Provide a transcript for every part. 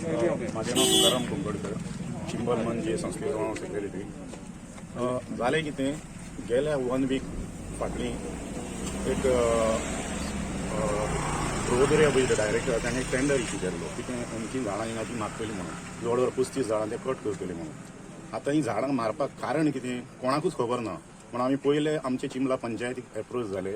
माझे नाव तुकाराम कुंकडकर, चिंबल म्हणजे संस्थेचो सेक्रेटरी. जालें कितें, गेल्या 1 वीक फाटलीं एक प्रोदोरिया पळय डायरेक्टर ताणें एक टेंडर इश्यू केल्लो कितें अमकीं झाडां हिंगा ती मारतली म्हणून, जवळ जवळ 35 झाडां ते कट करतली म्हणून. आतां ही झाडां मारपाक कारण कितें कोणाकूच खबर ना. म्हणून आमी पयले आमचे चिंबला पंचायतीक एप्रोच जाले,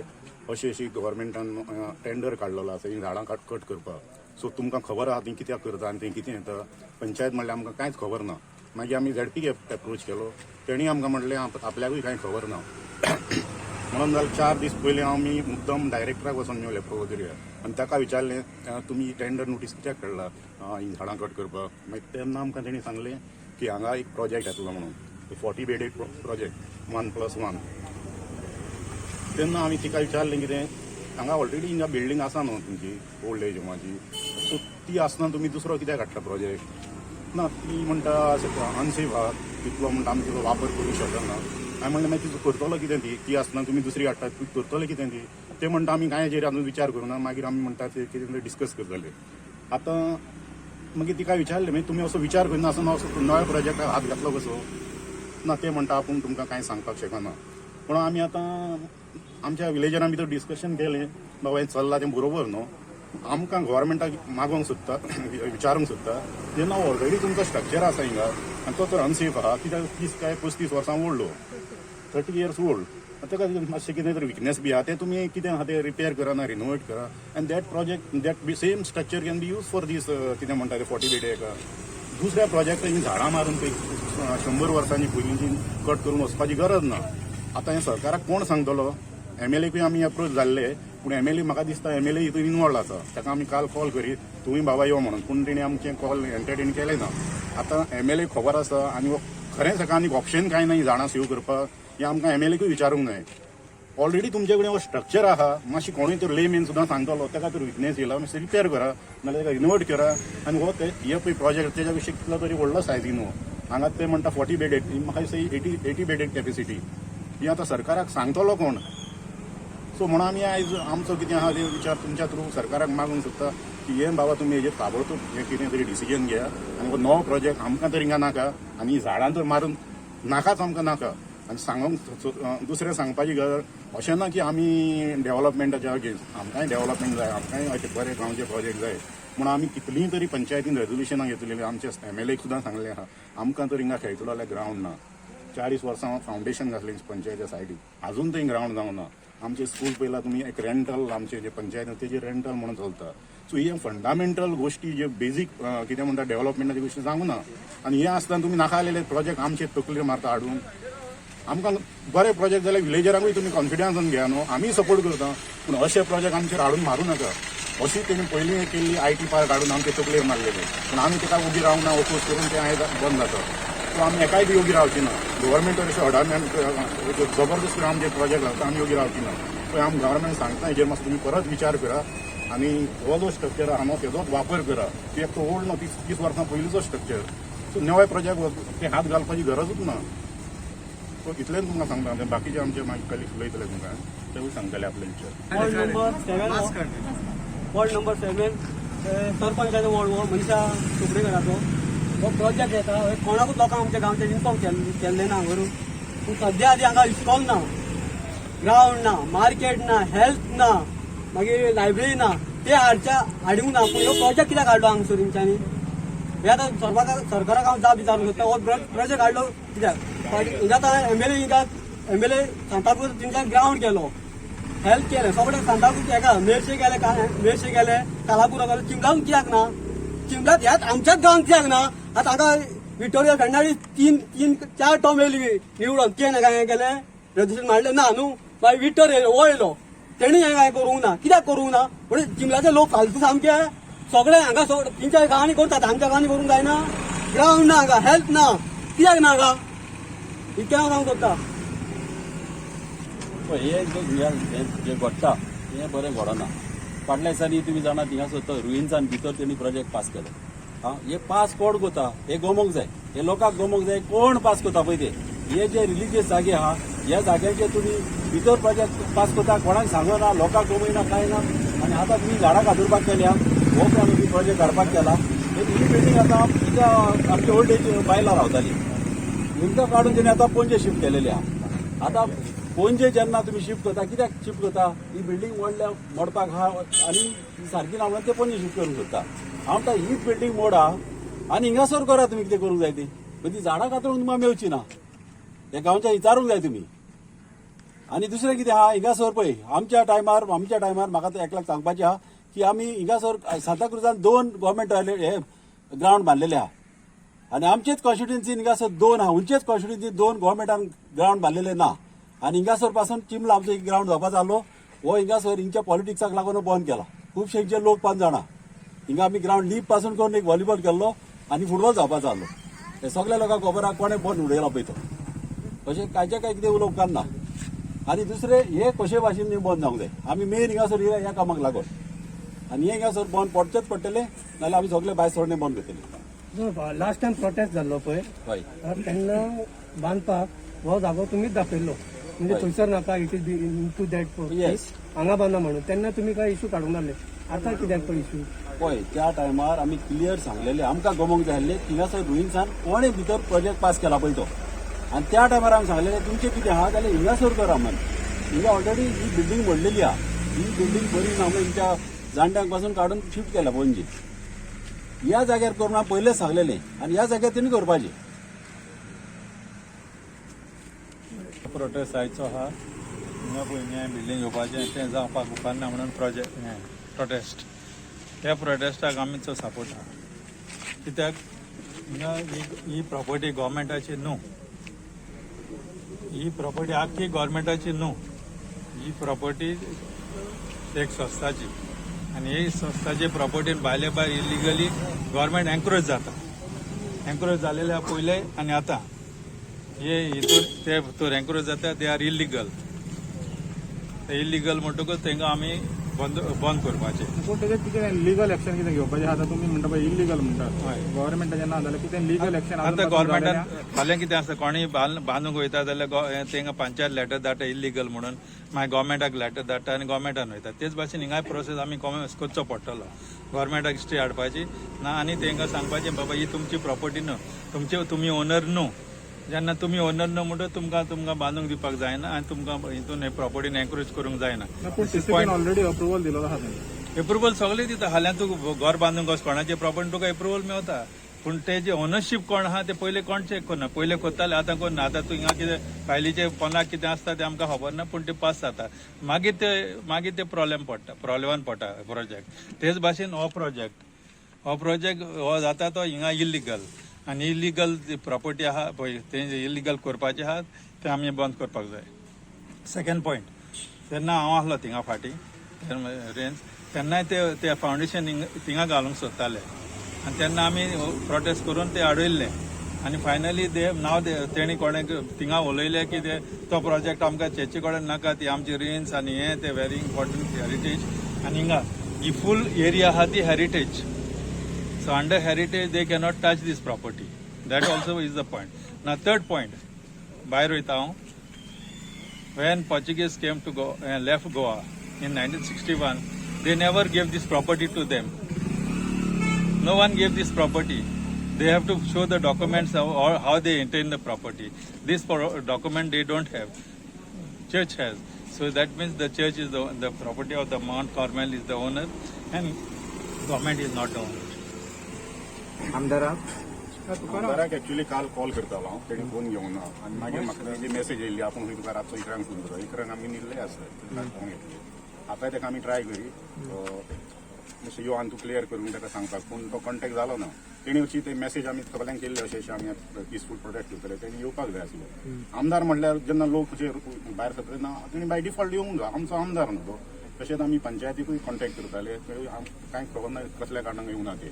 अशी गव्हर्मेंटान टेंडर काडलेलो आसा ही झाडां कट करपाक. सो तुमकां खबर आहा ती कित्याक करता आनी तें कितें येता. पंचायत म्हणल्यार आमकां कांयच खबर ना. मागीर आमी झेडपीक एप्रोच केलो, तेणी आमकां म्हणलें आपल्याकूय कांय खबर ना. म्हणून जाल्यार 4 दीस पयलीं आमी मुद्दम डायरेक्टराक वचून मेवले प्रोदोरिया आनी ताका विचारलें तुमी टेंडर नोटीस कित्याक काडला ही झाडां कट करपाक. मागीर तेन्ना आमकां तेणी सांगलें की हांगा एक प्रोजेक्ट येतलो म्हणून, 40 बेडेड प्रोजेक्ट 1+1. तेन्ना आमी तिका विचारलें कितें हांगा ऑलरेडी हिंगा बिल्डींग आसा न्हू तुमची ओल्ड एज होमाची, सो ती आसतना तुमी दुसरो कित्याक हाडटा प्रोजेक्ट. ना ती म्हणटा अनसेफ आहा तितलो म्हणटा आमी तिचो वापर करूंक शकना. हांवें म्हणलें मागीर तिचो करतलो कितें ती आसतना तुमी दुसरी हाडटा ती करतले कितें ती. ते म्हणटा आमी कांय हेजेर आजून विचार करूना. मागीर आमी म्हणटा ते कितें डिस्कस करतले. आतां मागीर तिका विचारलें मागीर तुमी असो विचार करिना असो नव्या प्रोजेक्टाक हात घातलो कसो. ना ते म्हणटा आपूण तुमकां कांय सांगपाक शकना. पूण आमी आतां आमच्या विलेजरान भितर डिस्कशन केलें, बाबा हें चल्लां तें बरोबर न्हू. आमकां गव्हर्मेंटाक मागोवंक सोदता विचारूंक सोदता जेन्ना ऑलरेडी तुमचो स्ट्रक्चर आसा हिंगा आनी तो तर अनसेफ आहा, कित्याक 30 काय 35 वर्सां ओल्ड, 30 इयर्स ओल्ड. ताका मातशें कितें तरी विकनेस बी आहा तें तुमी कितें आहा तें रिपेर करा ना रिनोवेट करा आनी that project that same structure can be use for this कितें म्हणटा ते 40 बेडे हेका. दुसऱ्या प्रोजेक्ट ही झाडां मारून पळय 100 वर्सांनी पयलींची कट करून वचपाची गरज ना. आतां हें सरकाराक कोण सांगतलो. MLAकूय आमी अप्रोच जाल्ले, पूण MLA म्हाका दिसता MLA हितून इनवॉल्ड आसा. ताका आमी काल कॉल करीत तुमी बाबा यो म्हणून, पूण तेणी आमचें कॉल एंटरटेन केलें ना. आतां MLA खबर आसा आनी खरेंच ताका आनीक ऑप्शन कांय ना ही झाडां सेव करपाक, हें आमकां MLAकूय विचारूंक जाय. ऑलरेडी तुमचे कडेन हो स्ट्रक्चर आहा, मातशी कोणूय तर लेमॅन सुद्दां सांगतलो ताका तर विकनेस येयला मातशें रिपेर करा नाजाल्यार ताका रिनोवेट करा. आनी हो हे पळय प्रोजेक्ट तेच्या विशीं कितलो तरी व्हडलो सायझीन न्हू. हांगा ते म्हणटा 40 बेडेड, म्हाका दिसता 80 बेडेड कॅपेसिटी. ही आतां सरकाराक सांगतलो कोण. सो म्हणून आमी आयज आमचो कितें आहा ते विचार तुमच्या थ्रू सरकाराक मागूंक सोदता की हें बाबा तुमी हेजेर ताबडतोब हें कितें तरी डिसिजन घेया आनी हो नवो प्रोजेक्ट आमकां तर हिंगा नाका आनी झाडां तर मारून नाकाच आमकां नाका. आनी सांगूंक दुसरें सांगपाची गरज अशें ना की आमी डेव्हलपमेंटाच्या अगेन्स्ट. आमकांय डेव्हलपमेंट जाय, आमकांय अशें बरे गांवचे प्रोजेक्ट जाय. म्हणून आमी कितलींय तरी पंचायतीन रेजोल्युशनां घेतलेलीं, आमच्या MLAक सुद्दां सांगलें आहा आमकां तर हिंगा खेळटलो जाल्यार ग्रावंड ना. 40 वर्सां फावंडेशन घातलें पंचायतीच्या सायडीक, आजून थंय ग्रावंड जावं ना. आमचे स्कूल पयला तुमी एक रेंटल आमचे जे पंचायत तेजे रेंटल म्हणून चलता. सो हे फंडामेंटल गोश्टी जे बेजीक कितें म्हणटा डेव्हलपमेंटाची गोश्टी जावंक ना. आनी हे आसतना तुमी नाका आलेले प्रोजेक्ट आमचे तकलेर मारता हाडून. आमकां बरे प्रोजेक्ट जाल्यार विलेजरांकूय तुमी कॉन्फिडन्सान घ्या न्हू, आमी सपोर्ट करता. पूण अशे प्रोजेक्ट आमचेर हाडून मारूं नाका. अशी तेणी पयलीं केल्ली IT पार्क हाडून आमचे तकलेर मारलेले, पूण आमी ताका उबी रावंक ना. ओपोज करून तें आयज बंद जाता. सो आमी एकाय बी योगी रावची ना. गव्हर्मेंटान अशें अडामेंट जबरदस्त आमचे प्रोजेक्ट घालता आमी योगी रावची ना. सो आमी गव्हर्मेंट सांगता हेजेर मातसो तुमी परत विचार करा आनी हो जो स्ट्रक्चर आहा न्हू तेजोच वापर करा. कित्याक तो ओल्ड न्हू 30 वर्सां पयलींचो स्ट्रक्चर. सो नवे प्रोजेक्ट ते हात घालपाची गरजूच ना. सो इतलेंच तुमकां सांगता. बाकीचे आमचे मागीर कलीग्स उलयतले तुमकां तेवूय सांगतले आपले विचार. वॉर्ड नंबर 7 सरपंचाचो वॉर्ड हो मनशा सुप्रेकराचो हो प्रोजेक्ट येता. कोणाकूच लोकांक आमच्या गांवचे इन्फॉर्म केल्ले ना व्हरून. पूण सद्या आदी हांगा इस्कॉल ना, ग्रावंड ना, मार्केट ना, हेल्थ ना, मागीर लायब्ररी ना. ते हाडूंक ना. पूण ह्यो प्रोजेक्ट कित्याक हाडलो हांगसर तेंच्यांनी. हे आतां सरकाराक हांव जाप विचारूंक सोदता हो प्रोजेक्ट हाडलो कित्याक. हिंगा आतां MLA सांतापूर तेंच्यान ग्रावंड केलो, हेल्थ केलें, सगळें सांतापूर हेका मेर्शे गेले, कालापुरा गेले. चिंबलांक कित्याक ना. चिंबलात ह्याच आमच्याच गांवांत कित्याक ना. आतां हांगा विक्टोरिया फर्नांडीस 3-4 टर्म येयली निवडून, तेणें काय केलें रेजिस्ट्रेशन मारलें ना न्हू. मागीर विक्टोरिया वळलो, तेणी हें काय करूंक ना. कित्याक करूंक ना. म्हणजे चिंबलाचे लोक फालतू सामके सगळे हांगा तेंच्या गांवांनी करतात, आमच्या गांवांनी करूंक जायना. ग्रावंड ना हांगा, हेल्थ ना, कित्याक ना हांगा इतकें हांव सांगूंक सोदता. हे जे घडटा हें बरें घडना. फाटल्या दिसांनी तुमी जाणा थिंगासर रुइन्सान भितर तेणी प्रोजेक्ट पास केलो. हे पास कोण करता. हे गमोवंक जाय, हे लोकांक गमोवंक जाय कोण पास करता पळय ते. हे जे रिलिजियस जागे आहा ह्या जाग्यांचेर तुमी भितर प्रोजेक्ट पास करता, कोणाक सांगना, लोकांक गमयना, कांय ना. आनी आतां तुमी झाडां कातरपाक केल्या, हो प्रोजेक्ट काडपाक केला. ही बिल्डींग आता हिंगा आमची ओल्ड एज बायलां रावताली हिंका काडून तेणी आता पणजे शिफ्ट केलेली आहा. आता पणजे जेन्ना तुमी शिफ्ट करता कित्याक शिफ्ट करता ही बिल्डींग व्हडल्या मोडपाक आहा आनी ही सारकी ना म्हणून ते पणजे शिफ्ट करूंक सोदता. हांव म्हणटा हीच बिल्डींग मोडा आनी हिंगासर करा तुमी कितें करूंक जाय ती. ती झाडां कातरून तुमकां मेळची ना हे गांवच्या विचारूंक जाय तुमी. आनी दुसरें कितें आहा हिंगासर पळय आमच्या टायमार म्हाका ते एकल्याक सांगपाचें आहा की आमी हिंगासर सांताक्रुजान 2 गव्हर्मेंट हे ग्रावंड बांदलेले आहा आनी आमचेच कॉन्स्टिट्युएन्सीन हिंगासर 2 आहा. उंचेच कॉन्स्टिट्युएन्सीन 2 गव्हर्मेंटान ग्रावंड बांदलेले ना आनी हिंगासर पासून चिमला आमचो एक ग्रावंड जावपाचो आसलो हो हिंगासर हिंगच्या पॉलिटिक्साक लागून बंद केला. खुबशे लोक 5 जाणां हिंगा आमी ग्रावंड लीप पासून करून एक व्हॉलीबॉल केल्लो आनी फुटबॉल जावपाचो आसलो. हे सगळ्या लोकांक खबर आहा कोणें बंद उडयला पळय तो. अशें कांयचे काय कितें उलोवप ना. आनी दुसरें हे कशे भाशेन न्ही बंद जावंक जाय. आमी मेन हिंगासर ह्या कामाक लागून आनी हे हिंगासर बंद पडचेच पडटले नाल्यार आमी सगळे भायर सोडणे बंद करतले. लास्ट टायम प्रोटेस्ट जाल्लो पळय हय तेन्ना बांदपाक हो जागो तुमीच दाखयल्लो म्हणजे थंयसर नाका it is to that yes हांगा बांदा म्हणून तेन्ना तुमी काय इश्यू काडूंक नासले. आतां कित्याक तो इश्यू पळय त्या टायमार आमी क्लियर सांगलेले आमकां गमोवंक जाय आसलें हिंगासर रुईन्सान कोणें भितर प्रोजेक्ट पास केला पळय तो. आनी त्या टायमार आमी सांगलेलें तुमचें कितें आहा जाल्यार हिंगासर करा म्हणून. हिंगा ऑलरेडी ही बिल्डींग मोडलेली आहा. ही बिल्डींग बरी ना म्हणून हिंच्या जाणट्यांक पासून काडून शिफ्ट केल्या पणजे. ह्या जाग्यार करून हांव पयलेंच सांगलेलें आनी ह्या जाग्यार तेणी करपाचें. प्रोटेस्ट जायचो आहा हिंगा पयलीं बिल्डींग येवपाचें तें जावपाक उपकारना म्हणून प्रोटेस्ट त्या प्रोटेस्टाक आमीचो सपोर्ट आहा. कित्याक हिंगा ही प्रॉपर्टी गव्हर्मेंटाची न्हू. ही प्रॉपर्टी आख्खी गव्हर्मेंटाची न्हू. ही प्रॉपर्टी एक संस्थाची आनी ही संस्थाची प्रॉपर्टीन भायले भायर इलिगली गव्हर्मेंट एन्करेज जाता. एन्करेज जालेले पयले आनी आतां हे हितूर ते भितर एन्करेज जाता दे आर इलिगल. ते इलिगल म्हणटकूच तांकां आमी बंद करपाचें. पूण तेजेर कितें लिगल एक्शन कितें घेवपाचें आतां तुमी म्हणटा पळय इलिगल म्हणटा हय. गव्हर्मेंटाचें ना जाल्यार कितें लिगल एक्शन आतां गव्हर्मेंटान फाल्यां कितें आसता कोणीय बांदूंक वयता जाल्यार तांकां पंचायत लेटर धाडटा इलिगल म्हणून मागीर गव्हर्मेंटाक लेटर धाडटा आनी गव्हर्मेंटान वयता. तेच भाशेन हिंगाय प्रोसेस आमी करचो पडटलो. गव्हर्मेंटाक स्टे हाडपाची ना आनी तांकां सांगपाचें बाबा ही तुमची प्रॉपर्टी न्हू तुमी ओनर न्हू. जेन्ना तुमी ओनर न्हू म्हणटच तुमकां बांदूंक दिवपाक जायना आनी तुमकां हितून प्रॉपर्टीन एन्करेज करूंक जायना. पूण ऑलरेडी अप्रुवल दिलो आहा तेणी. एप्रुवल सगळे दिता. हाल्यां तूं घर बांदूंक वच कोणाचे प्रॉपर्टी तुका एप्रुवल मेळटा पूण तेजे ओनरशीप कोण आहा ते पयले कोण चॅक करना. पयले कोत्ताले आतां कोण ना. आतां तूं हिंगा कितें फायलीचे पोंदाक कितें आसता तें आमकां खबर ना पूण ते पास जाता मागीर ते प्रॉब्लेमान पडटा प्रोजेक्ट. तेच भाशेन हो प्रोजेक्ट हो जाता तो हिंगा इलिगल आनी इलिगल प्रॉपर्टी आहा पळय ते इलिगल करपाचें आहा तें आमी बंद करपाक जाय. सेकंड पॉयंट तेन्ना हांव आहलो थिंगा फाटीं रेंज तेन्नाय ते फावंडेशन थिंगा घालूंक सोदताले आनी तेन्ना आमी प्रोटेस्ट करून ते अडयल्ले आनी फायनली तेणी कोणें थिंगा उलयलें की तो प्रोजेक्ट आमकां चर्ची कडेन नाका ती आमची रेंज आनी हें ते व्हेरी इम्पॉर्टंट हेरिटेज आनी हिंगा ही फूल एरिया आहा ती heritage. So under heritage, they cannot touch this property. That also is the point. Now, third point, Bayro Itao, when Portuguese came to left Goa in 1961, they never gave this property to them. No one gave this property. They have to show the documents or how they attain the property. This document they don't have. Church has. So that means the church is the property of the Mount Carmel is the owner and government is not the owner. आमदाराक actually काल call करतालो हांव तेणी phone घेवंक ना आनी मागीर म्हाका तेजी मेसेज येयल्ली आपूण खंय तुका रातचो इकरांक फोन करूं. इकरांक आमी न्हिदले आसता फोन घेतली. आतांय ताका आमी ट्राय करी मातशें यो आनी तूं क्लियर करून ताका सांगपाक पूण तो कॉन्टेक्ट जालो ना. तेणी अशी ते मेसेज आमी सगळ्यांक केल्ले अशें आमी पिसफूल प्रोटेस्ट करतले तेणी येवपाक जाय आसलो. आमदार म्हणल्यार जेन्ना लोक जे भायर सरतले ना तेणी बाय डिफॉल्ट येवंक जाय. आमचो आमदार न्हू तो. तशेंच आमी पंचायतीकूय कॉन्टेक्ट करताले कांय खबर ना कसल्या कारणाक येवंक ना ते.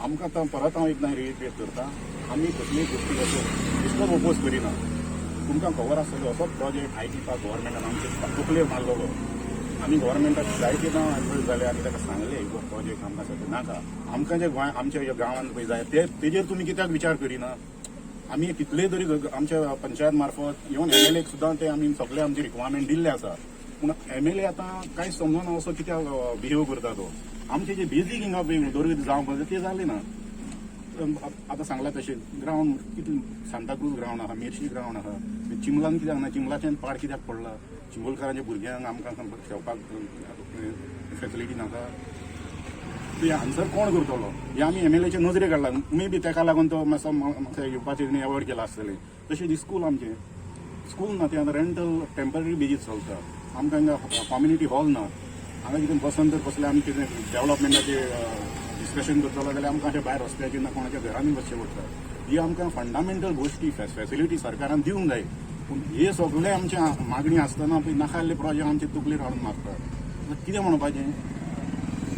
आमकां आतां परत हांव एकदां रिइटरेट करता आमी कसलीय गोश्टी डिस्टर्ब ओपोज करिना. तुमकां खबर आसतलो असो प्रोजेक्ट आयटीपाक गव्हर्मेंटान आमचे तकलेर मारलेलो आमी गव्हर्मेंटाक जायते दाव एडवायज जाले आनी ताका सांगले हो प्रोजेक्ट आमकां सध्या नाका. आमकां जे गोंय आमच्या गांवांत पळय जाय तेजेर तुमी कित्याक विचार करिना. आमी कितले तरी आमच्या पंचायत मार्फत इवन MLA सुद्दां ते आमी सगळे आमची रिक्वायरमेंट दिल्ले आसा पूण MLA आतां कांयच समजना असो कित्याक बिहेव करता तो. आमचे जे बेजीक हिंगा उदरगत जावंक पाहिजे ते जाले ना. आतां सांगला तशें ग्रावंड कितें सांताक्रूज ग्रावंड आहा, मेर्शी ग्रावंड आहा, चिंबलान कित्याक ना, चिंबलाच्यान पाड कित्याक पडला, चिंबोलकारांच्या भुरग्यांक आमकां खेळपाक फेसिलिटी नाका. ते आन्सर कोण करतलो हे आमी MLAचे नजरेक काडला. मे बी ताका लागून तो मातसो येवपाचें एवॉयड केला आसतलें. तशें दी स्कूल आमचें स्कूल ना, तें आतां रेंटल टेम्पररी बेजीस चलता. आमकां हिंगा कम्युनिटी हॉल ना. हांगा कितें बसून तर कसलें आमी कितें डेव्हलपमेंटाचें डिस्कशन करतलो जाल्यार आमकां अशें भायर रस्त्याचेर ना कोणाच्या घरांनी बसचें पडटा. ही आमकां फंडामेंटल गोश्टी फेसिलिटी सरकारान दिवंक जाय. पूण हे सगळे आमचे मागणी आसतना पळय नाका प्रोजेक्ट आमचे तकलेर हाडून मारता. कितें म्हणपाचें?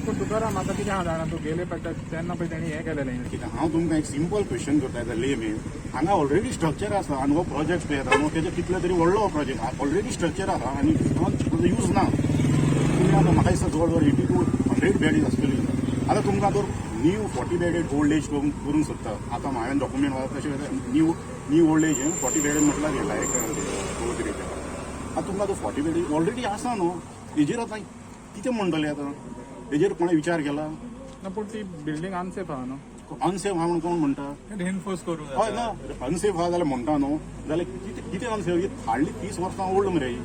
पूण तुकाराम आतां कितें आहा जाणा, तूं गेले पडटा तेन्ना पळय तेणी हें केलेलें. कितें हांव तुमकां एक सिंपल क्वेश्चन करता एज अ लेमॅन. हांगा ऑलरेडी स्ट्रक्चर आसा आनी हो प्रोजेक्ट पळय येता न्हू तेजे कितले तरी व्हडलो प्रोजेक्ट ऑलरेडी स्ट्रक्चर आसा आनी ताजो यूज ना. तुम्ही आतां म्हाका दिसता जवळ जवळ 80 to 100 बेडीज आसतली. आतां तुमकां जर न्यू 40 बेडेड ओल्ड एज करूंक सोदता. आतां हांवें डॉक्युमेंट वाचता तशें न्यू ओल्ड एज 40 बेडेड म्हटल्यार हे डायरेक्टर. आतां तुमकां तो 40 बेडेड ऑलरेडी आसा न्हू. हेजेर आतां कितें म्हणटले आतां? हेजेर कोणें विचार केला? ना पूण ती बिल्डींग अनसेफ आहा न्हू. अनसेफ आहा म्हणून कोण म्हणटा? रिइन्फोर्स करू हय ना, अनसेफ आहा जाल्यार म्हणटा न्हू. जाल्यार कितें अनसेफ? हार्डली 30 वर्सां ओल्ड मरे.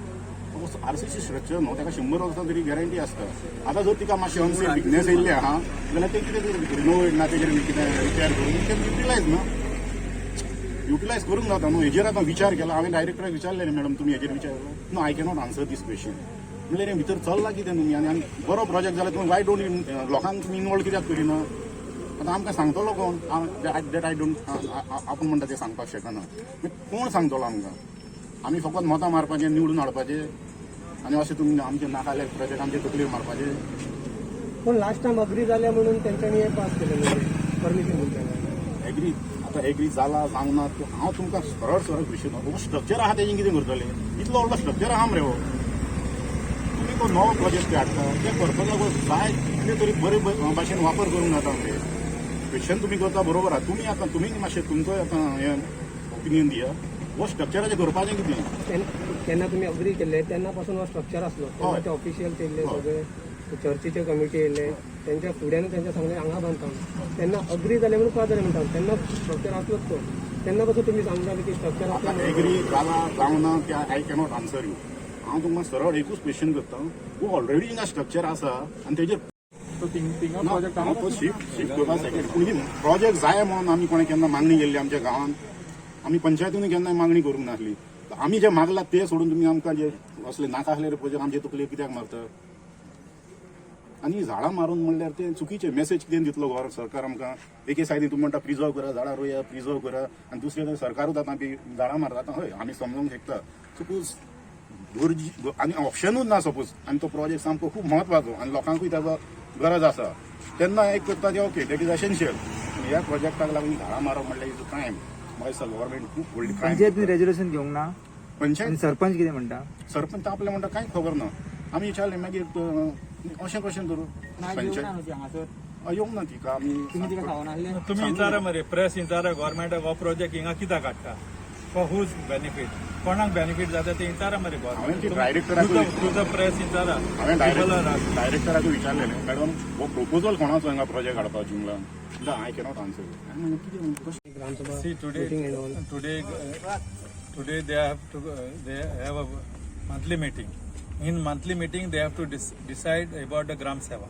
RCC स्ट्रक्चर न्हू, ताका 100 वर्सां तरी गॅरंटी आसता. आतां जर तिका मातशें अनसेफ विकनेस येयल्ले आहा जाल्यार ते कितें रिनोवेट ना तेजेर कितें रिपेर करून ते युटिलायज ना युटिलायज करूंक जाता न्हू. हेजेर आतां विचार केला. हांवें डायरेक्टराक विचारलें मॅडम तुमी हेजेर विचार केला? No, I cannot answer this question. म्हणल्यार हे भितर चल्ला कितें तुमी आनी बरो प्रोजेक्ट जाल्यार तुमी वाय डोंट लोकांक तुमी इनवॉल्व कित्याक करिना? आतां आमकां सांगतलो कोण? दॅट आय डोंट आपूण म्हणटा तें सांगपाक शकना. कोण सांगतलो आमकां? आमी फकत मोतां मारपाचें, निवडून हाडपाचें आनी अशें तुमी आमचे नाकाले प्रोजेक्ट आमचे तकलेर मारपाचे. पण लास्ट टायम अग्री जाले म्हणून तेंच्यांनी हे पास केलेलें परमिशन दिलेलें. एग्री आतां एग्री जाला जावना हांव तुमकां सरळ सरळ क्वेश्चन हो स्ट्रक्चर आहा तेजें कितें करतले? इतलो व्हडलो स्ट्रक्चर आहा मरे हो. तुमी तो नवो प्रोजेक्ट हाडटा ते करतलो जाय कितें तरी बरे भाशेन वापर करूंक जाता. म्हणजे क्वेश्चन तुमी करता बरोबर आहा. तुमी मातशें तुमचो आतां हें ओपिनियन दिया. हो स्ट्रक्चराचें करपाचें कितें? तेन्ना तुम्ही अग्री केले तेन्ना पासून हो स्ट्रक्चर आसलो. तेन्ना ते ऑफिशियल येयले सगळे चर्चीचे कमिटी येयले त्यांच्या फुड्यान तेंच्या सांगले हांगा बांदता. तेन्ना अग्री जाले म्हणून का जालें म्हणटा तेन्ना स्ट्रक्चर आसलोच तो. तेन्ना कसो तुमी सांगताले की स्ट्रक्चर आतां एग्री जाला जावना ते आय कॅनॉट आन्सर यू. हांव तुमकां सरळ एकूच क्वेश्चन करता. हो ऑलरेडी हिंगा स्ट्रक्चर आसा आनी तेजेर सो थिंगा प्रोजेक्ट हांव तो शिफ्ट करपाक सेकेंड. पूण प्रोजेक्ट जाय म्हणून आमी कोणें केन्ना मागणी केल्ली आमच्या गांवांत? आमी पंचायतीनूय केन्नाय मागणी करूंक नासली. आमी जे मागलां ते सोडून तुमी आमकां जे असले नाका आसलेले प्रोजेक्ट आमचे तकलेर कित्याक मारता? आनी झाडां मारून म्हणल्यार ते चुकीचे मेसेज कितें दितलो गोवर सरकार आमकां? एके सायडीन तुमी म्हणटा प्रिजर्व करा, झाडां रोया, प्रिजर्व करा आनी दुसरे कडेन सरकारूच आतां झाडां मारता. आतां हय आमी समजूंक शकता सपोज गरजी आनी ऑप्शनूच ना सपोज आनी तो प्रोजेक्ट सामको खूब म्हत्वाचो आनी लोकांकूय ताचो गरज आसा तेन्ना एक करता ते ओके दॅट इज एसेन्शियल. ह्या प्रोजेक्टाक लागून झाडां मारप म्हणल्यार इज अ क्रायम. म्हाका दिसता गव्हर्मेंट खूब व्हडली क्रायम. पंचायत रेजोल्युशन घेवंक ना. पंचायत सरपंच कितें म्हणटा? सरपंच आपले म्हणटा कांय खबर ना. आमी विचारलें मागीर अशें कशें करूं पंचायत येवंक ना तिका. आमी तुम्ही विचारा मरे प्रेस विचारा गव्हर्मेंटाक हो प्रोजेक्ट हिंगा कित्याक हाडटा फॉर हुज बेनिफीट कोणाक बेनिफीट जाता ते विचारा मरे हांवें ती गव्हर्मेंट. डायरेक्टराक तुझं प्रेस विचारा. हांवें डायरेक्टराक विचारलेलें मॅडम हो प्रपोजल कोणाचो हिंगा प्रोजेक्ट हाडपाक चिंगला? I cannot answer. Gramsabha See today they have a monthly meeting. In monthly meeting they have to decide about the Gram Seva.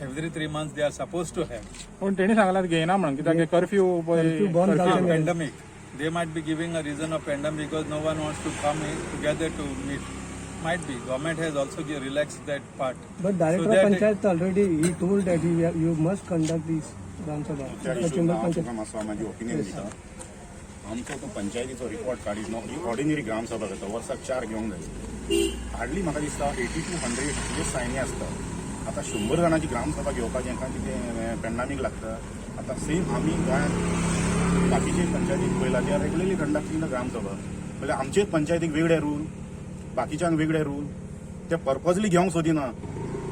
Every 3 months they are supposed to have. पूण तेणी सांगलां घेयना म्हणून कित्याक curfew Pandemic. They might be giving a reason of pandemic because no one wants to come in together to meet. Might be. Government has also relaxed that part. But director of Panchayat already he told that you must conduct this Gram Sabha. मातसो म्हाजी opinion दिता. आमचो तो पंचायतीचो record काडीत न्हू ही ordinary ग्रामसभा जाता वर्साक 4 घेवंक जाय. हार्डली म्हाका दिसता 80 to 100 जे सायनी आसता. आतां 100 जाणांची ग्रामसभा घेवपाक हांकां कितें पॅन्डामीक लागता. आतां सेम आमी गोंयांत बाकीचे पंचायतीक पळयला ते आर रेग्युलरली कंडक्टींग द ग्रामसभा. म्हणजे आमचेच पंचायतीक वेगळे रूल बाकीच्यांक वेगळे रूल ते पर्पजली घेवंक सोदिना.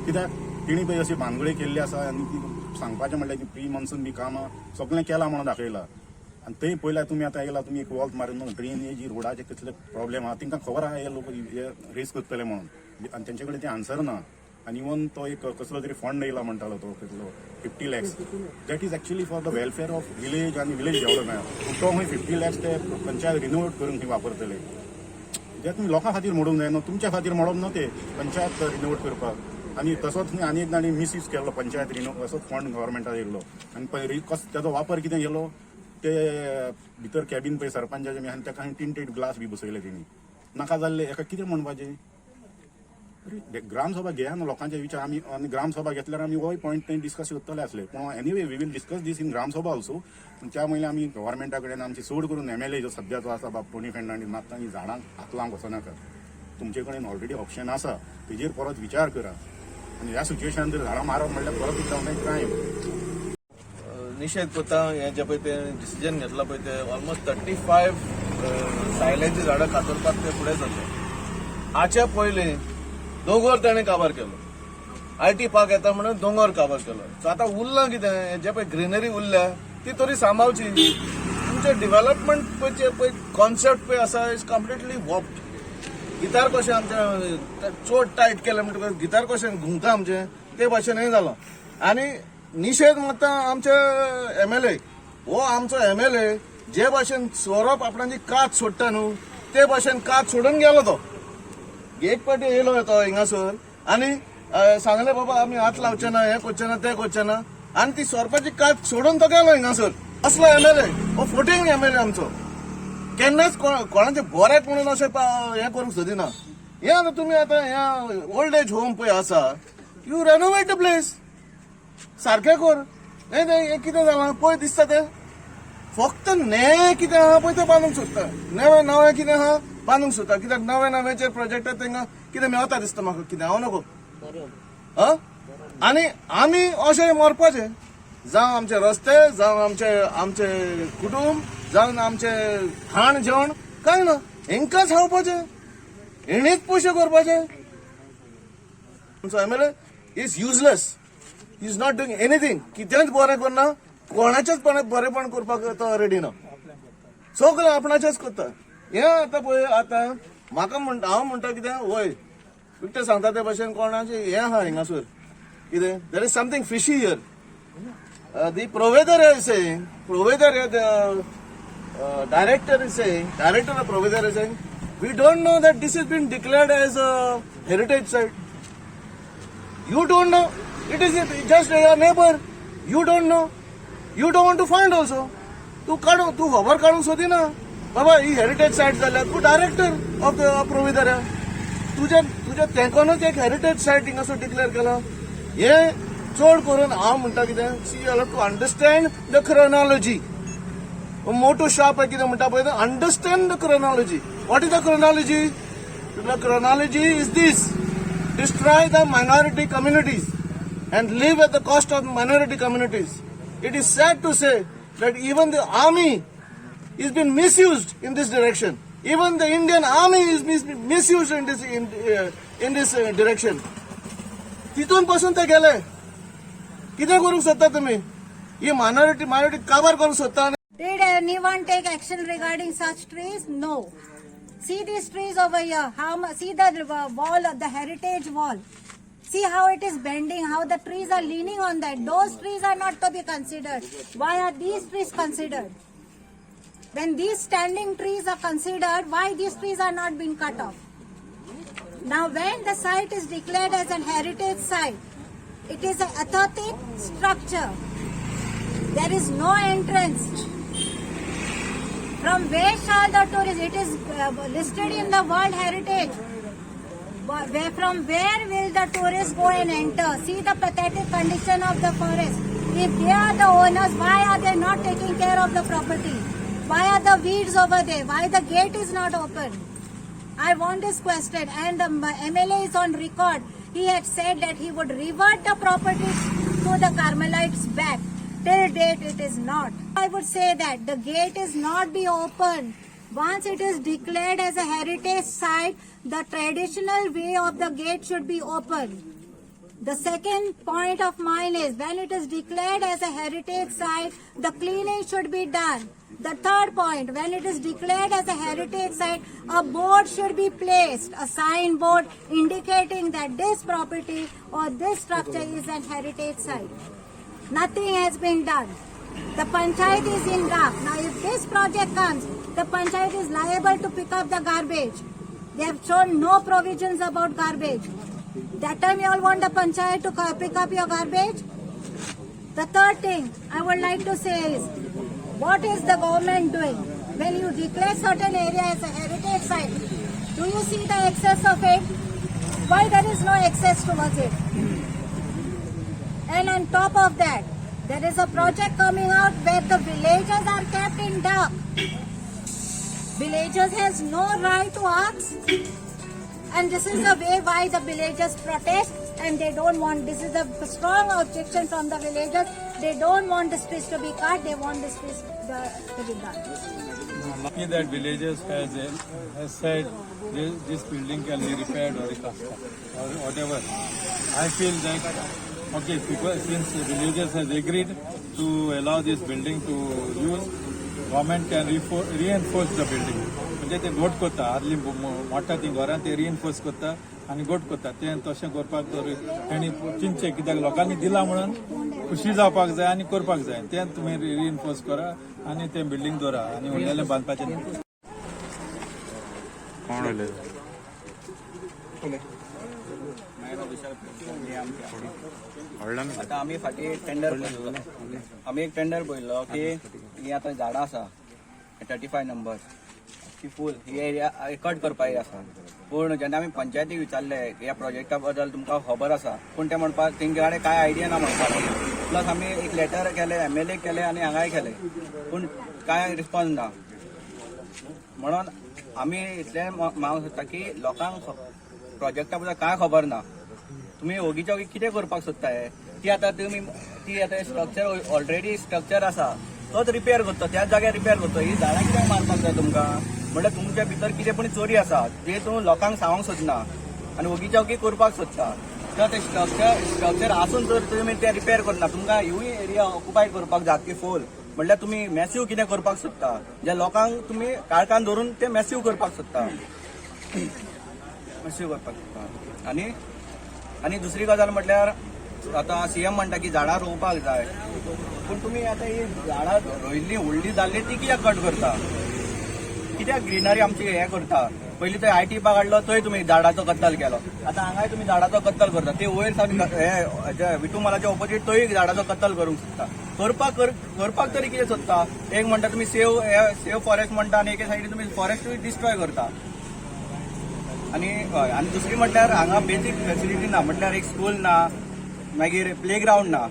कित्याक तेणी पळय अशी भानगडी केल्ली आसा आनी ती सांगपाचें म्हणल्यार की प्री मॉन्सून बी कामां सगळें केलां म्हणून दाखयलां. आनी थंय पयल्यार तुमी आतां आयला तुमी एक वॉल्त मारून ड्रेनेज रोडाचे कसले प्रॉब्लेम आहा तांकां खबर आहा हे लोक हे रेस करतले म्हणून आनी तेंचे कडेन ते आन्सर ना. आणि इवन तो एक कसलो तरी फंड येयला म्हणटालो तो कसलो 50 lakhs that is actually for the welfare of village आणि विलेज डेव्हलपमेंट तो 50 lakhs ते पंचायत रिनोवेट करून थंय वापरतले जे तुम्ही लोकां खातीर मोडूंक जाय न्हू तुमच्या खातीर मोडप न्हू ते पंचायत रिनोवेट करपाक आणि तसोच थंय आनी एक दाणी मिसयूज केल्लो पंचायत असोच फंड गव्हर्मेंटान येयल्लो आणि त्याचो वापर कितें केलो ते भितर कॅबिन पळय सरपंचाचे आनी ताका टिंटेड ग्लास बी बसयले तेणी नाका जाल्ले एका कितें म्हणपाचें अरे ग्रामसभा घेया न्हू लोकांचे विचार आनी ग्रामसभा घेतल्यार आमी होय पॉयंट थंय डिस्कस करतले आसले पूण anyway we will discuss this in gram sabha also पूण त्या मयले आमी गव्हर्मेंटा कडेन आमची सोड करून MLA जो सद्याचो आसा बाब टोनी फेर्नांडीस मागता ही झाडांक हात लावंक वचनाका तुमचे कडेन ऑलरेडी ऑप्शन आसा तेजेर परत विचार करा आनी ह्या सिच्युएशनान जर झाडां मारप म्हणल्यार परत एक जावन क्रायम निषेध करता हे जे पळय ते डिसिजन घेतला पळय ते ऑलमोस्ट 35 सायल्याची झाडां कातरपाक ते फुडें सरले हाचे पयलीं दोंगर ताणें काबार केलो IT पार्क येता म्हणून दोंगर काबार केलो सो आतां उरलां कितें हे जे पळय ग्रिनरी उरल्या ती तरी सांबाळची तुमचे डेव्हलपमेंट पळय कॉन्सेप्ट पळय आसा इज कंप्लिटली वॉप्ड गिटार कशें आमचें चड टायट केलें म्हणटकच गिटार कशें घुंवता आमचें ते भाशेन हें जालो आनी निषेध मागता आमचे MLA हो आमचो MLA जे भाशेन स्वरूप आपणाची कात सोडटा न्हू ते भाशेन कात सोडून गेलो तो एक फावटी येयलो तो हिंगासर आनी सांगले बाबा आमी हात लावचे ना हें करचे ना तें करचे ना आनी ती सोरपाची कात सोडून तो गेलो हिंगासर असलो MLA हो फोटींग MLA आमचो केन्नाच कोणाचे बरें म्हणून अशें हें करूंक सोदिना हें आतां तुमी आतां हें ओल्ड एज होम पळय आसा यू रेनोवेट द प्लेस सारकें कर हें कितें जालां पळय दिसता तें फक्त नेवें कितें आहा पळय तें बांदूंक सोदता नवें कितें आहा बांदूंक सोदता कित्याक नवे प्रोजेक्ट तांकां कितें मेवता दिसता म्हाका कितें हांव नको आनी आमी अशें मरपाचें जावं आमचे रस्ते जावं आमचे कुटुंब जावन आमचे खाण जेवण कांय ना हेंकांच खावपाचें हेणीच पयशे करपाचे MLA is useless is not doing anything कितेंच बरें करना कोणाचेच बरेपण करपाक तो रेडी ना सगळें आपणाचेच करता हें आतां पळय आतां म्हाका हांव म्हणटा कितें वय बिकटे सांगता ते भाशेन कोणाचें हें आहा हिंगासर कितें there is something fishy here the provider is saying director of provider is saying, we don't know that this has been declared as a heritage site. You don't know. It is just your neighbor. You don't know. You don't want to find also. तू खबर काढूंक सोदी ना बाबा ही heritage सायट जाल्यार तूं director of the प्रोविडर तुज्या तेंकोनूच एक heritage सायट हिंगासर declare केला हे चड करून हांव म्हणटा कितें see you have to understand the chronology मोटो शॉप आहे कितें म्हणटा पळय understand the chronology what is the chronology the chronology is this destroy the minority communities and live at the cost of minority communities. It is sad to say that even the army is been misused in this direction. Even the Indian army is misused in this direction. तिथून पासून ते गेले कितें करूंक सोदता तुमी ही minority काबार करूंक सोदता. Did anyone take action regarding such trees? No. See these trees over here. See the wall, the heritage wall. See how it is bending, how the trees are leaning on that. Those trees are not to be considered. Why are these trees considered? When these standing trees are considered, why these trees are not being cut off? Now when the site is declared as a heritage site, it is an authentic structure. There is no entrance. From where shall the tourist? It is listed in the World Heritage. From where will the tourists go and enter? See the pathetic condition of the forest. If they are the owners, why are they not taking care of the property? Why are the weeds over there? Why the gate is not open? I want this question. And the MLA is on record. He had said that he would revert the property to the Carmelites back. Till date, it is not. I would say that the gate is not be open. Once it is declared as a heritage site, the traditional way of the gate should be open. The second point of mine is when it is declared as a heritage site, the cleaning should be done. The third point, when it is declared as a heritage site, a board should be placed, a sign board indicating that this property or this structure is an heritage site. Nothing has been done. The panchayat is in draft. Now if this project comes, the panchayat is liable to pick up the garbage. They have shown no provisions about garbage. That time you all want the panchayat to pick up your garbage? The third thing I would like to say is, what is the government doing? When you declare certain area as a heritage site, do you see the excess of it? Why there is no excess towards it? And on top of that, there is a project coming out where the villagers are kept in dark. Villagers has no right to ask. And this is the way why the villagers protest and they don't want, this is a strong objection from the villagers. They don't want the streets to be cut, they want the streets to be done. Lucky that villagers has said this building can be repaired or recast or whatever. I feel that okay, people, since the villagers has agreed to allow this building to use, government can reinforce the building. म्हणजे ते घोट करता आदली मोठा ती घरां ते reinforce करता आनी घोट करता ते तशें करपाक तेणी चिंतचे कित्याक लोकांनी दिला म्हणून खुशी जावपाक जाय आनी करपाक जाय तें तुमी रिइन्फोर्स करा आनी तें बिल्डींग दवरा आनी व्हडलें बांदपाचें न्ही. आता आम्ही फाटी टेंडर पळयलो आम्ही एक टेंडर पळयलो की ही आता झाडां आसा 35 नंबर ती फूल ही एरिया कट करपाची आसा पूण जेन्ना आमी पंचायतीक विचारले ह्या प्रोजेक्टा बद्दल तुमकां खबर आसा पूण ते म्हणपाक तेंचे कडेन कांय आयडिया ना म्हणपाक प्लस आमी एक लेटर केले MLA केले आनी हांगाय केले पूण कांय रिस्पॉन्स ना म्हणून आमी इतलें मागूंक सोदता की लोकांक प्रोजेक्टा बद्दल कांय खबर ना. तुम्ही ओगीच्या ओगी कितें करपाक सोदताय ती आता स्ट्रक्चर ऑलरेडी स्ट्रक्चर आसा तोच रिपेअर करता त्याच जाग्यार रिपेअर करता ही झाडां कित्याक मारपाक जाय तुमकां म्हणल्यार तुमच्या भितर कितें पूण चोरी आसा जे तूं लोकांक सांगूंक सोदना आनी ओगीच्या ओगी करपाक सोदता तर ते स्ट्रक्चर आसून जर तुमी ते रिपेअर करना तुमकां ह्यूय एरिया ऑक्युपायड करपाक जात की फूल म्हणल्यार तुमी मॅसिव्ह कितें करपाक सोदता जे लोकांक तुमी काळखान धरून ते मॅसिव्ह करपाक सोदता आनी दुसरी गजाल म्हटल्यार आता सीएम म्हणटा की झाडां रोवपाक जाय पूण तुमी आता ही झाडां रोयिल्ली व्हडली जाल्ली ती कित्याक कट करता कित्याक ग्रीनरी आमची हे करता पयलीं थंय IT पार्क हाडलो थंय तुमी झाडांचो कत्तल केलो आतां हांगाय तुमी झाडांचो कत्तल करता ते वयर सावन हे विटू मॉलाच्या ऑपोजीट थंय झाडांचो कत्तल करूंक सोदता करपाक तरी कितें सोदता एक म्हणटा तुमी सेव फॉरेस्ट म्हणटा आनी एके सायडीन तुमी फॉरेस्टूय डिस्ट्रॉय करता आनी दुसरी म्हटल्यार हांगा बेजीक फेसिलिटी ना म्हटल्यार एक स्कूल ना मागीर प्लेग्राउंड ना.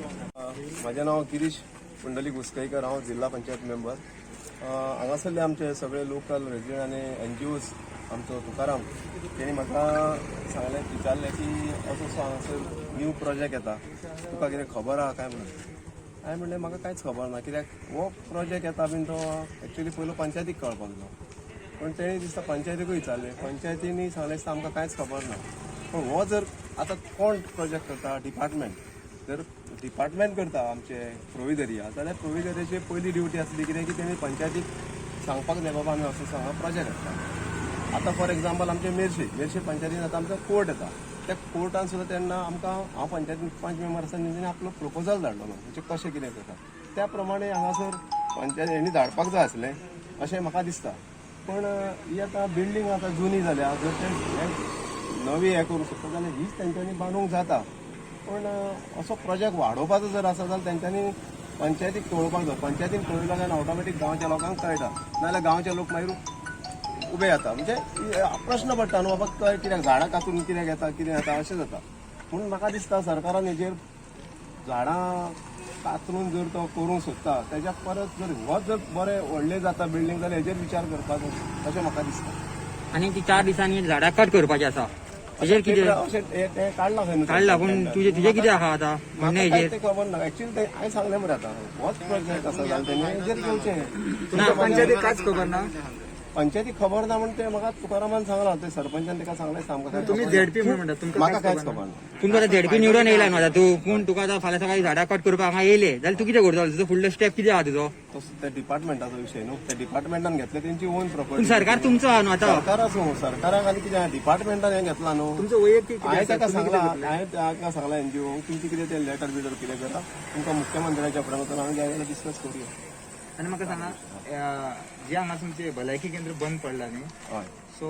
माझे नाव गिरीश पुंडलिक उसकईकर हांव जिल्हा पंचायत मेंबर हांगासरले आमचे सगळे लोकल रेजिडेंट आनी NGOज आमचो तुकाराम तेणी म्हाका सांगलें विचारलें की असो हांगासर न्यू प्रोजेक्ट येता तुका कितें खबर आहा काय म्हणून हांवें म्हणलें म्हाका कांयच खबर ना कित्याक हो प्रोजेक्ट येता बीन तो एक्चुअली पयलो पंचायतीक कळपाक जाय पण तेणी दिसता पंचायतीकूय विचारलें पंचायतीनी सांगलें दिसता आमकां कांयच खबर ना पण हो जर आतां कोण प्रोजेक्ट करता डिपार्टमेंट जर डिपार्टमेंट करता आमचे प्रोविजरिया जाल्यार प्रोविजरियाची पयली ड्युटी आसली कित्याक की तेणी पंचायतीक सांगपाक जाय बाबा आमी असो हांगा प्रोजेक्ट येता. आतां फॉर एक्झाम्पल आमचे मेर्शे पंचायतीन आतां आमचो कोर्ट येता त्या कोर्टान सुद्दां तेन्ना आमकां हांव पंचायतीन 5 मेंबर आसा तेंच्यांनी आपलो प्रपोजल धाडलो म्हणजे कशें कितें करता त्या प्रमाणे हांगासर पंचायत हेणी धाडपाक जाय आसलें अशें म्हाका दिसता पण ही आतां बिल्डींग आतां जुनी जाल्या जर ते नवी हे करूंक सोदता जाल्यार हीच तेंच्यांनी बांदूंक जाता पण असो प्रोजेक्ट वाडोवपाचो जर आसा जाल्यार तेंच्यांनी पंचायतीक कळोवपाक जाय पंचायतीन कळयलो जाल्यार ऑटोमॅटीक गांवच्या लोकांक कळटा नाजाल्यार गांवचे लोक मागीर उबे जाता म्हणजे प्रश्न पडटा न्हू बाबा कित्याक झाडां कातून कित्याक येता कितें जाता अशें जाता म्हणून म्हाका दिसता सरकारान हेजेर झाडां कातरून जर तो करूंक सोदता तेज्या परत जर हो जर बरें व्हडलें जाता बिल्डींग जाल्यार हेजेर विचार करपाचो अशें म्हाका दिसता. आनी ती 4 दिसांनी झाडां कट करपाची आसा हेजेर कितें ते काडला पण तुजे कितें आहा आतां म्हणणे हेजेर ते खबर ना एक्चुअली ते हांवें सांगलें मरे आतां होच प्रोजेक्ट आसा जाल्यार तेणी हेजेर घेवचें पंचायतीक कांयच खबर ना पंचायती खबर ना म्हणून ते म्हाका तुकारामान सांगला ते सरपंचान ताका सांगलें सामको तुम्ही झेडपी म्हणटा तुमकां म्हाका कांयच खबर ना. तुमकां आतां झेडपी निवडून येयला न्हू आतां तू पूण तुका आतां फाल्यां सकाळीं झाडां कट करपाक हांगा येयले जाल्यार तू कितें करतलो तुजो फुडलो स्टेप कितें आहा तुजो तसो त्या डिपार्टमेंटाचो विषय न्हू त्या डिपार्टमेंटान घेतले तेंची ओन पूण प्रॉपर्टी सरकार तुमचो आहा न्हू आतां सरकार आसूं सरकाराक आनी कितें डिपार्टमेंटान हें घेतला न्हू तुमचो वैयक्तीक हांवें ताका सांगला हांवें ताका सांगला एनजीओ तुमचे कितें ते लेटर बिटर कितें करा तुमकां मुख्यमंत्र्याच्या फुड्यान वचून हांवें जाय जाल्यार डिस्कस करूया. आनी म्हाका सांगा जे हांगा तुमचे भलायकी केंद्र बंद पडला न्ही हय सो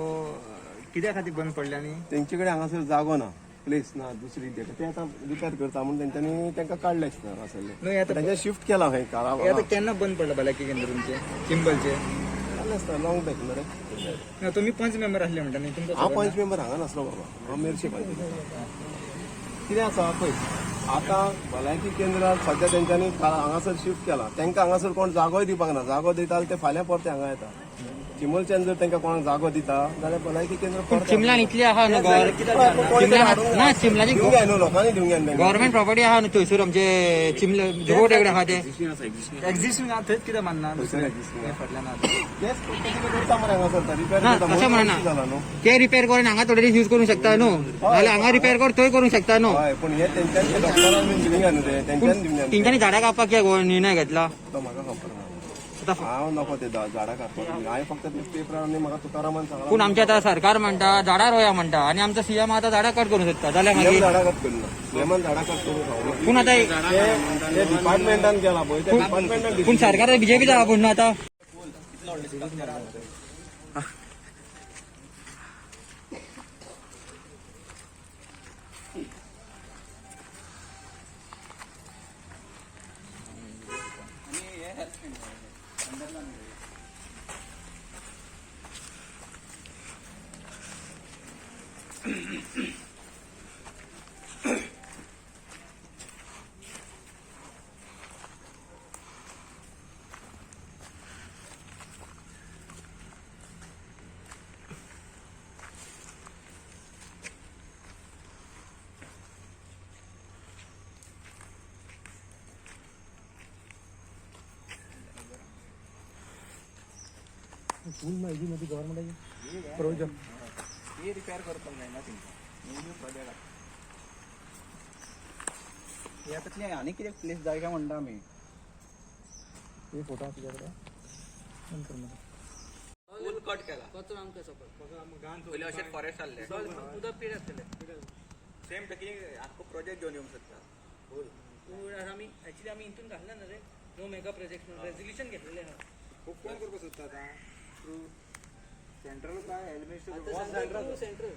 कित्या खातीर बंद पडला न्ही तेंचे कडेन हांगासर जागो ना प्लेस ना दुसरी ते आतां रिपेर करता म्हणून तेंच्यांनी तांकां काडलेच ना आसले न्हू हे आतां तेंच्या शिफ्ट केला खंय हे कारा आतां केन्ना बंद पडला भलायकी केंद्र तुमचे चिंबलचे आसता लॉंग बॅक मरे ना तुमी 5 मेंबर आसले म्हणटा न्ही तुमकां हांव 5 मेंबर हांगा नासलो बाबा हांव मेरशे पाहिजे कितें आसा पळय आतां भलायकी केंद्रात सध्या तेंच्यांनी हांगासर शिफ्ट केला तांकां हांगासर कोण जागोय दिवपाक ना जागो दिता ते फाल्यां परते हांगा येता चिमलच्यान जर तांकां कोणाक जागो दिता जाल्यार भलायकी केंद्र परते चिमलान इतली आहा न्हू ना चिमलाची दिवंक जाय न्हू लोकांनी दिवंक जाय गव्हर्मेंट प्रॉपर्टी आहा न्हू थंयसर आमचे चिमले रोड एकडे आहा ते एक्झिस्टिंग आहा थंयच कितें मानना फाटल्यान तेच करता मरे हांगासर रिपेर ना करता तशें म्हणून म्हणना जाला न्हू ते रिपेअर करून हांगा थोडे दीस यूज करूंक शकता न्हू नाल्यार हांगा रिपेअर कर थंय करूंक शकता न्हू हय पण हे तेंच्यांनी डॉक्टरांनी दिवंक जाय न्हू ते तेंच्यांनी दिवंक जाय तेंच्यांनी झाडां कापपाक कित्याक हो निर्णय घेतला तो म्हाका खबर ना आतां हांव नको ते झाडां काडपाक हांवें फक्त ते पेपरांनी म्हाका तुकारामान सांगला पूण आमचे आतां सरकार म्हणटा झाडां रोया म्हणटा आनी आमचो सीएम आतां झाडां कट करूंक सोदता जाल्यार लेमन मागीर झाडां कट करना लेमन झाडां कट करूंक सांगला पूण आतां ते डिपार्टमेंटान केला पळय त्या डिपार्टमेंटान पूण सरकार बीजेपीचा आहा पूण न्हू आतां हे रिपेअर करपाक जायना तेंकां न्यू प्रोजेक्ट हे आतां आनी कितें प्लेस जाय काय म्हणटा आमी फूल कट केला पयलीं अशें फॉरेस्ट आसलें सेम टकी आख्खो प्रोजेक्ट घेवन येवंक शकता आमी एक्चुअली आमी इंतून घालना ना रे नो मेगा प्रोजेक्ट रेजोल्यूशन घेतलेले आहा कोण करपाक सोदता आतां थ्रू सेंट्रल काय सेंट्रल